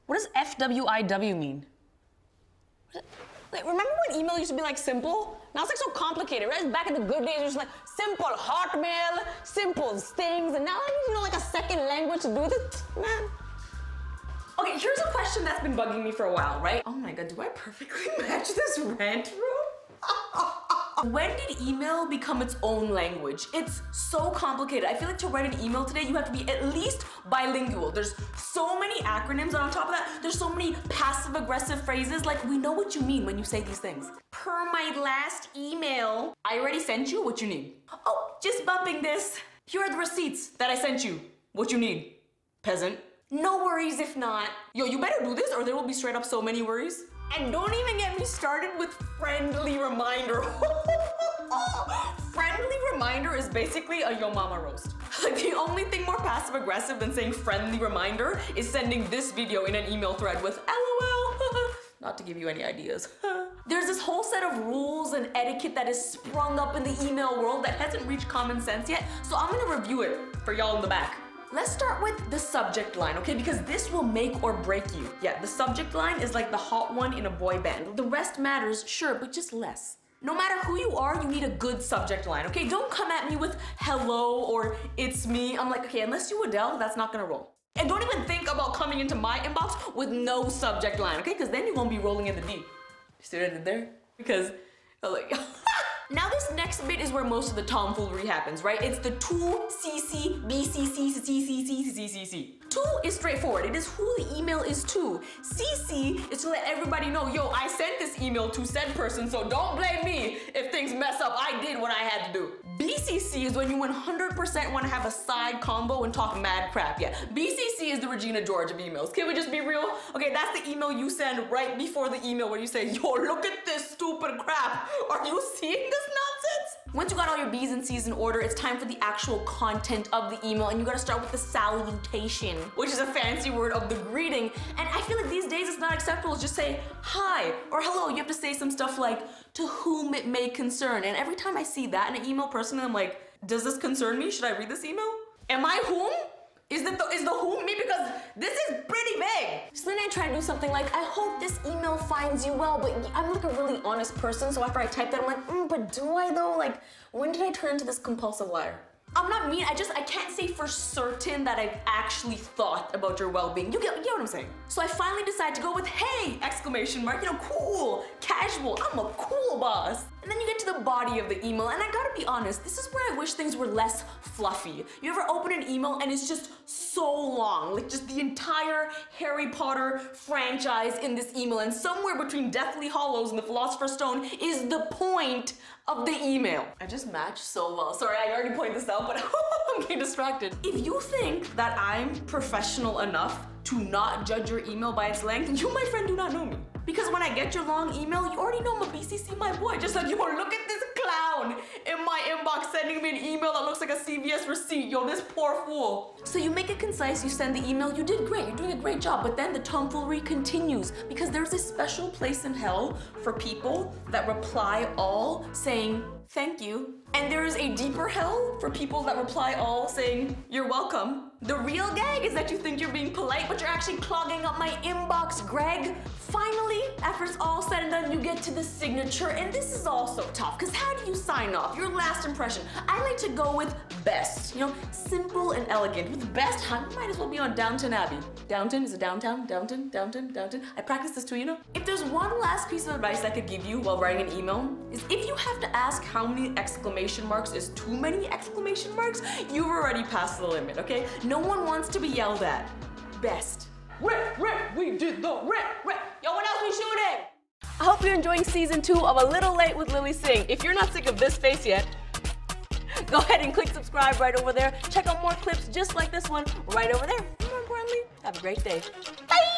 What does FWIW mean? Like, remember when email used to be like simple? Now it's like so complicated, right? Back in the good days, it was like simple Hotmail, simple things, and now I need to know like a second language to do this, man. Okay, here's a question that's been bugging me for a while, right? Oh my god, do I perfectly match this rant room? When did email become its own language? It's so complicated. I feel like to write an email today, you have to be at least bilingual. There's so many acronyms, and on top of that, there's so many passive-aggressive phrases. Like, we know what you mean when you say these things. Per my last email, I already sent you what you need. Oh, just bumping this. Here are the receipts that I sent you. What you need, peasant. No worries if not. Yo, you better do this or there will be straight up so many worries. And don't even get me started with friendly reminder. Friendly reminder is basically a yo mama roast. Like the only thing more passive aggressive than saying friendly reminder is sending this video in an email thread with LOL. Not to give you any ideas. There's this whole set of rules and etiquette that has sprung up in the email world that hasn't reached common sense yet, so I'm gonna review it for y'all in the back. Let's start with the subject line, okay? Because this will make or break you. Yeah, the subject line is like the hot one in a boy band. The rest matters, sure, but just less. No matter who you are, you need a good subject line, okay? Don't come at me with hello or it's me. I'm like, okay, unless you Adele, that's not gonna roll. And don't even think about coming into my inbox with no subject line, okay? Because then you won't be rolling in the deep. You see what I did there? Because, like, now this next bit is where most of the tomfoolery happens, right? It's the to CC, BCC, CCC. To is straightforward. It is who the email is to. CC is to let everybody know, yo, I sent this email to said person, so don't blame me if things mess up. I did what I had to do. BCC is when you 100% want to have a side combo and talk mad crap. Yeah, BCC is the Regina George of emails. Can we just be real? Okay, that's the email you send right before the email where you say, yo, look at this stupid crap. Are you seeing this nonsense? Once you got all your B's and C's in order, it's time for the actual content of the email, and you gotta start with the salutation, which is a fancy word of the greeting. And I feel like these days it's not acceptable to just say hi or hello. You have to say some stuff like, to whom it may concern. And every time I see that in an email personally, I'm like, does this concern me? Should I read this email? Am I whom? Is the whom me? Because this is pretty big. So then I try to do something like, I hope this email finds you well, but I'm like a really honest person, so after I type that, I'm like, but do I though? Like, when did I turn into this compulsive liar? I'm not mean, I can't say for certain that I've actually thought about your well-being. You get what I'm saying? So I finally decide to go with, hey, exclamation mark, you know, cool, casual, I'm a cool boss. And then you get to the body of the email, and I gotta be honest, this is where I wish things were less fluffy. You ever open an email and it's just so long, like just the entire Harry Potter franchise in this email, and somewhere between Deathly Hallows and the Philosopher's Stone is the point of the email. I just match so well. Sorry, I already pointed this out, but I'm getting distracted. If you think that I'm professional enough to not judge your email by its length, you, my friend, do not know me. Because when I get your long email, you already know I'm a BCC, my boy. Just like, yo, look at this clown in my inbox sending me an email that looks like a CVS receipt. Yo, this poor fool. So you make it concise, you send the email, you did great, you're doing a great job. But then the tomfoolery continues because there's a special place in hell for people that reply all saying, thank you. And there is a deeper hell for people that reply all saying, you're welcome. The real gag is that you think you're being polite, but you're actually clogging up my inbox, Greg. Finally, after it's all said and done, you get to the signature, and this is also tough, because how do you sign off? Your last impression. I like to go with best, you know, simple and elegant. With best, I might as well be on Downton Abbey. Downton, is it downtown? Downton. I practice this too, you know? If there's one last piece of advice I could give you while writing an email, is if you have to ask how many exclamation marks is too many exclamation marks, you've already passed the limit, okay? No one wants to be yelled at. Best. Rip, we did the rip. Yo, what else we shooting? I hope you're enjoying season 2 of A Little Late with Lily Singh. If you're not sick of this face yet, go ahead and click subscribe right over there. Check out more clips just like this one right over there. And more importantly, have a great day. Bye!